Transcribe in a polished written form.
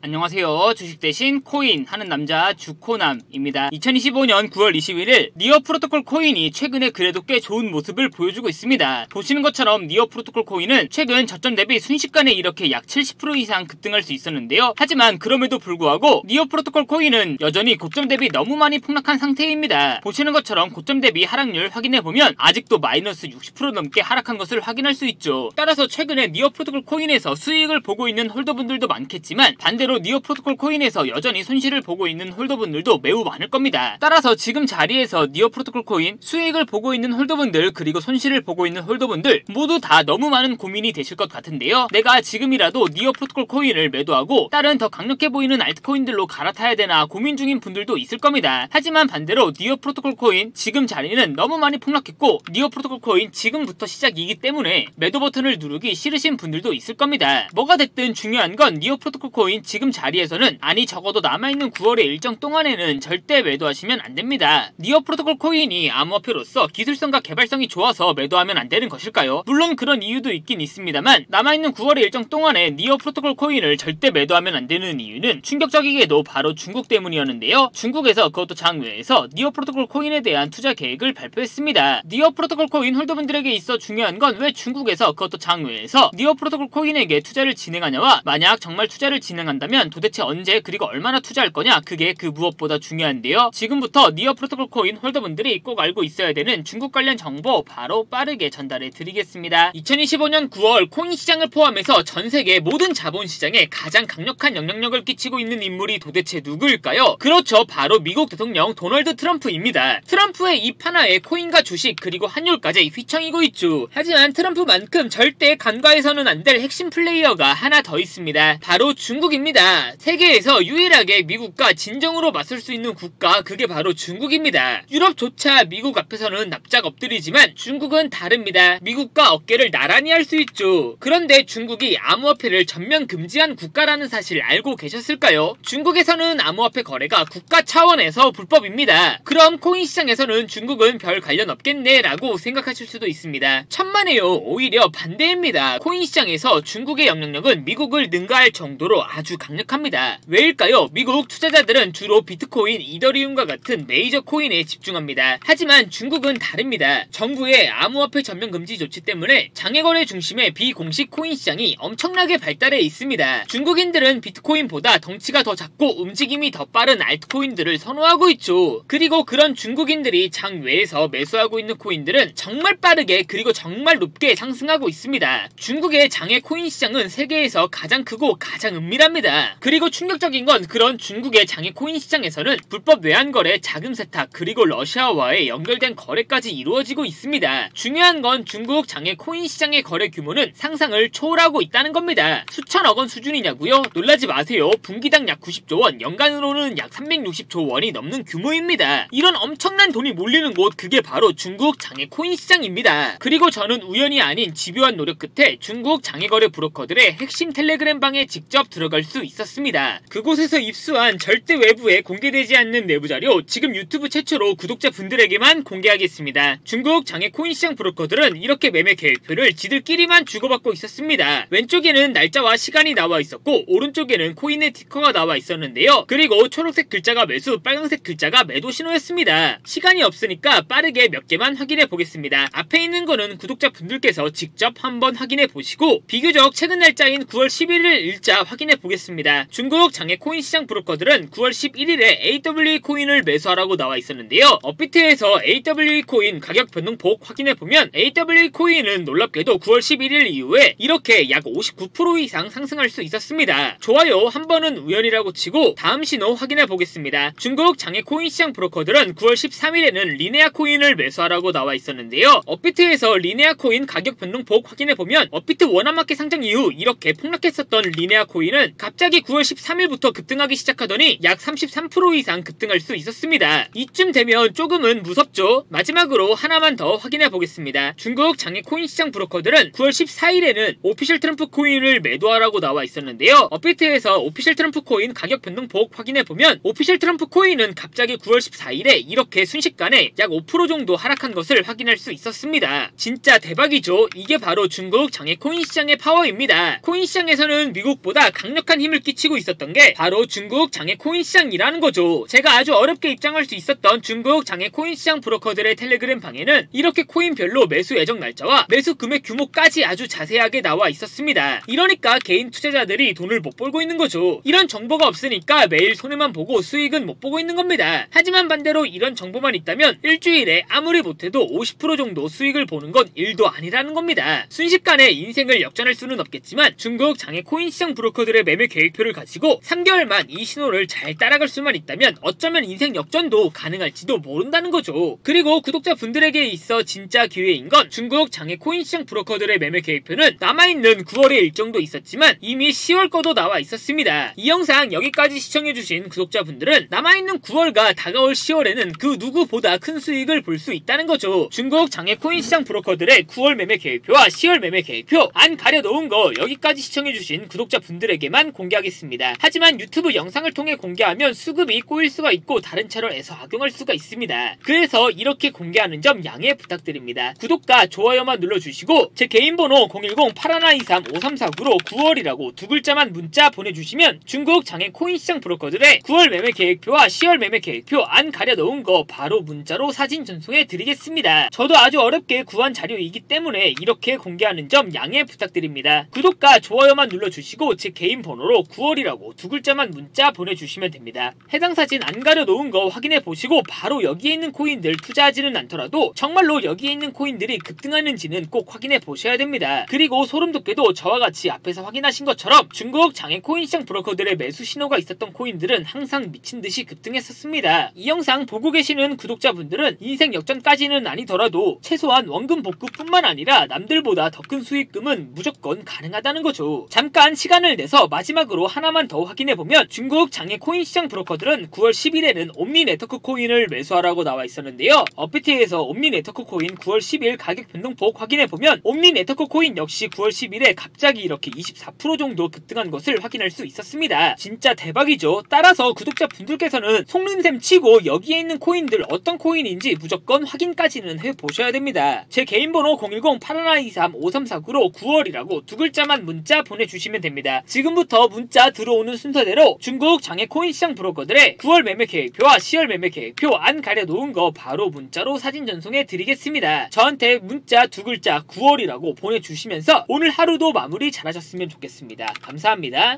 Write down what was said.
안녕하세요. 주식 대신 코인 하는 남자 주코남입니다. 2025년 9월 21일 니어 프로토콜 코인이 최근에 그래도 꽤 좋은 모습을 보여주고 있습니다. 보시는 것처럼 니어 프로토콜 코인은 최근 저점 대비 순식간에 이렇게 약 70% 이상 급등할 수 있었는데요. 하지만 그럼에도 불구하고 니어 프로토콜 코인은 여전히 고점 대비 너무 많이 폭락한 상태입니다. 보시는 것처럼 고점 대비 하락률 확인해보면 아직도 마이너스 60% 넘게 하락한 것을 확인할 수 있죠. 따라서 최근에 니어 프로토콜 코인에서 수익을 보고 있는 홀더분들도 많겠지만 반대로 니어 프로토콜 코인에서 여전히 손실을 보고 있는 홀더분들도 매우 많을 겁니다. 따라서 지금 자리에서 니어 프로토콜 코인 수익을 보고 있는 홀더분들 그리고 손실을 보고 있는 홀더분들 모두 다 너무 많은 고민이 되실 것 같은데요. 내가 지금이라도 니어 프로토콜 코인을 매도하고 다른 더 강력해 보이는 알트코인들로 갈아타야 되나 고민 중인 분들도 있을 겁니다. 하지만 반대로 니어 프로토콜 코인 지금 자리는 너무 많이 폭락했고 니어 프로토콜 코인 지금부터 시작이기 때문에 매도 버튼을 누르기 싫으신 분들도 있을 겁니다. 뭐가 됐든 중요한 건 니어 프로토콜 코인 지금 자리에서는 아니 적어도 남아있는 9월의 일정 동안에는 절대 매도하시면 안됩니다. 니어 프로토콜 코인이 암호화폐로서 기술성과 개발성이 좋아서 매도하면 안되는 것일까요? 물론 그런 이유도 있긴 있습니다만 남아있는 9월의 일정 동안에 니어 프로토콜 코인을 절대 매도하면 안되는 이유는 충격적이게도 바로 중국 때문이었는데요. 중국에서 그것도 장외에서 니어 프로토콜 코인에 대한 투자 계획을 발표했습니다. 니어 프로토콜 코인 홀더분들에게 있어 중요한 건 왜 중국에서 그것도 장외에서 니어 프로토콜 코인에게 투자를 진행하냐와 만약 정말 투자를 진행한다면 도대체 언제 그리고 얼마나 투자할 거냐 그게 그 무엇보다 중요한데요. 지금부터 니어 프로토콜 코인 홀더분들이 꼭 알고 있어야 되는 중국 관련 정보 바로 빠르게 전달해 드리겠습니다. 2025년 9월 코인 시장을 포함해서 전세계 모든 자본시장에 가장 강력한 영향력을 끼치고 있는 인물이 도대체 누구일까요? 그렇죠. 바로 미국 대통령 도널드 트럼프입니다. 트럼프의 입 하나에 코인과 주식 그리고 환율까지 휘청이고 있죠. 하지만 트럼프만큼 절대 간과해서는 안 될 핵심 플레이어가 하나 더 있습니다. 바로 중국입니다. 세계에서 유일하게 미국과 진정으로 맞설 수 있는 국가 그게 바로 중국입니다. 유럽조차 미국 앞에서는 납작 엎드리지만 중국은 다릅니다. 미국과 어깨를 나란히 할 수 있죠. 그런데 중국이 암호화폐를 전면 금지한 국가라는 사실 알고 계셨을까요? 중국에서는 암호화폐 거래가 국가 차원에서 불법입니다. 그럼 코인 시장에서는 중국은 별 관련 없겠네 라고 생각하실 수도 있습니다. 천만에요. 오히려 반대입니다. 코인 시장에서 중국의 영향력은 미국을 능가할 정도로 아주 강력합니다. 왜일까요? 미국 투자자들은 주로 비트코인, 이더리움과 같은 메이저 코인에 집중합니다. 하지만 중국은 다릅니다. 정부의 암호화폐 전면 금지 조치 때문에 장외거래 중심의 비공식 코인 시장이 엄청나게 발달해 있습니다. 중국인들은 비트코인보다 덩치가 더 작고 움직임이 더 빠른 알트코인들을 선호하고 있죠. 그리고 그런 중국인들이 장외에서 매수하고 있는 코인들은 정말 빠르게 그리고 정말 높게 상승하고 있습니다. 중국의 장외 코인 시장은 세계에서 가장 크고 가장 은밀합니다. 그리고 충격적인 건 그런 중국의 장외 코인 시장에서는 불법 외환거래, 자금 세탁, 그리고 러시아와의 연결된 거래까지 이루어지고 있습니다. 중요한 건 중국 장외 코인 시장의 거래 규모는 상상을 초월하고 있다는 겁니다. 수천억 원 수준이냐고요? 놀라지 마세요. 분기당 약 90조 원, 연간으로는 약 360조 원이 넘는 규모입니다. 이런 엄청난 돈이 몰리는 곳 그게 바로 중국 장외 코인 시장입니다. 그리고 저는 우연이 아닌 집요한 노력 끝에 중국 장외거래 브로커들의 핵심 텔레그램 방에 직접 들어갈 수 있었습니다. 그곳에서 입수한 절대 외부에 공개되지 않는 내부자료 지금 유튜브 최초로 구독자분들에게만 공개하겠습니다. 중국 장외 코인 시장 브로커들은 이렇게 매매 계획표를 지들끼리만 주고받고 있었습니다. 왼쪽에는 날짜와 시간이 나와 있었고 오른쪽에는 코인의 티커가 나와 있었는데요. 그리고 초록색 글자가 매수, 빨간색 글자가 매도 신호였습니다. 시간이 없으니까 빠르게 몇 개만 확인해 보겠습니다. 앞에 있는 거는 구독자분들께서 직접 한번 확인해 보시고 비교적 최근 날짜인 9월 11일 일자 확인해 보겠습니다. 중국 장외 코인 시장 브로커들은 9월 11일에 AWE 코인을 매수하라고 나와 있었는데요. 업비트에서 AWE 코인 가격 변동폭 확인해보면 AWE 코인은 놀랍게도 9월 11일 이후에 이렇게 약 59% 이상 상승할 수 있었습니다. 좋아요. 한 번은 우연이라고 치고 다음 신호 확인해보겠습니다. 중국 장외 코인 시장 브로커들은 9월 13일에는 리네아 코인을 매수하라고 나와 있었는데요. 업비트에서 리네아 코인 가격 변동폭 확인해보면 업비트 원화마켓 상장 이후 이렇게 폭락했었던 리네아 코인은 갑자기 9월 13일부터 급등하기 시작하더니 약 33% 이상 급등할 수 있었습니다. 이쯤 되면 조금은 무섭죠? 마지막으로 하나만 더 확인해 보겠습니다. 중국 장외 코인 시장 브로커들은 9월 14일에는 오피셜 트럼프 코인을 매도하라고 나와 있었는데요. 업비트에서 오피셜 트럼프 코인 가격 변동폭 확인해보면 오피셜 트럼프 코인은 갑자기 9월 14일에 이렇게 순식간에 약 5% 정도 하락한 것을 확인할 수 있었습니다. 진짜 대박이죠? 이게 바로 중국 장외 코인 시장의 파워입니다. 코인 시장에서는 미국보다 강력한 힘을 힘을 끼치고 있었던 게 바로 중국 장외 코인 시장이라는 거죠. 제가 아주 어렵게 입장할 수 있었던 중국 장외 코인 시장 브로커들의 텔레그램 방에는 이렇게 코인별로 매수 예정 날짜와 매수 금액 규모까지 아주 자세하게 나와 있었습니다. 이러니까 개인 투자자들이 돈을 못 벌고 있는 거죠. 이런 정보가 없으니까 매일 손해만 보고 수익은 못 보고 있는 겁니다. 하지만 반대로 이런 정보만 있다면 일주일에 아무리 못해도 50% 정도 수익을 보는 건 일도 아니라는 겁니다. 순식간에 인생을 역전할 수는 없겠지만 중국 장외 코인 시장 브로커들의 매매 계획표를 가지고 3개월만 이 신호를 잘 따라갈 수만 있다면 어쩌면 인생 역전도 가능할지도 모른다는 거죠. 그리고 구독자분들에게 있어 진짜 기회인 건 중국 장외 코인 시장 브로커들의 매매 계획표는 남아있는 9월의 일정도 있었지만 이미 10월 거도 나와 있었습니다. 이 영상 여기까지 시청해주신 구독자분들은 남아있는 9월과 다가올 10월에는 그 누구보다 큰 수익을 볼 수 있다는 거죠. 중국 장외 코인 시장 브로커들의 9월 매매 계획표와 10월 매매 계획표 안 가려놓은 거 여기까지 시청해주신 구독자분들에게만 공개하겠습니다. 하지만 유튜브 영상을 통해 공개하면 수급이 꼬일 수가 있고 다른 채널에서 악용할 수가 있습니다. 그래서 이렇게 공개하는 점 양해 부탁드립니다. 구독과 좋아요만 눌러주시고 제 개인 번호 010-8123-5349로 9월이라고 두 글자만 문자 보내주시면 중국 장외 코인 시장 브로커들의 9월 매매 계획표와 10월 매매 계획표 안 가려놓은 거 바로 문자로 사진 전송해 드리겠습니다. 저도 아주 어렵게 구한 자료이기 때문에 이렇게 공개하는 점 양해 부탁드립니다. 구독과 좋아요만 눌러주시고 제 개인 번호로 9월이라고 두 글자만 문자 보내주시면 됩니다. 해당 사진 안 가려놓은 거 확인해 보시고 바로 여기에 있는 코인들 투자하지는 않더라도 정말로 여기에 있는 코인들이 급등하는지는 꼭 확인해 보셔야 됩니다. 그리고 소름 돋게도 저와 같이 앞에서 확인하신 것처럼 중국 장외 코인 시장 브로커들의 매수 신호가 있었던 코인들은 항상 미친듯이 급등했었습니다. 이 영상 보고 계시는 구독자분들은 인생 역전까지는 아니더라도 최소한 원금 복구뿐만 아니라 남들보다 더 큰 수익금은 무조건 가능하다는 거죠. 잠깐 시간을 내서 마지막으로 하나만 더 확인해보면 중국 장외 코인 시장 브로커들은 9월 10일에는 옴니 네트워크 코인을 매수하라고 나와 있었는데요. 업비트에서 옴니 네트워크 코인 9월 10일 가격 변동폭 확인해보면 옴니 네트워크 코인 역시 9월 10일에 갑자기 이렇게 24% 정도 급등한 것을 확인할 수 있었습니다. 진짜 대박이죠. 따라서 구독자분들께서는 속는셈 치고 여기에 있는 코인들 어떤 코인인지 무조건 확인까지는 해보셔야 됩니다. 제 개인 번호 010-8123-5349로 9월이라고 두 글자만 문자 보내주시면 됩니다. 지금부터 문자 들어오는 순서대로 중국 장외 코인 시장 브로커들의 9월 매매 계획표와 10월 매매 계획표 안 가려놓은 거 바로 문자로 사진 전송해 드리겠습니다. 저한테 문자 두 글자 9월이라고 보내주시면서 오늘 하루도 마무리 잘하셨으면 좋겠습니다. 감사합니다.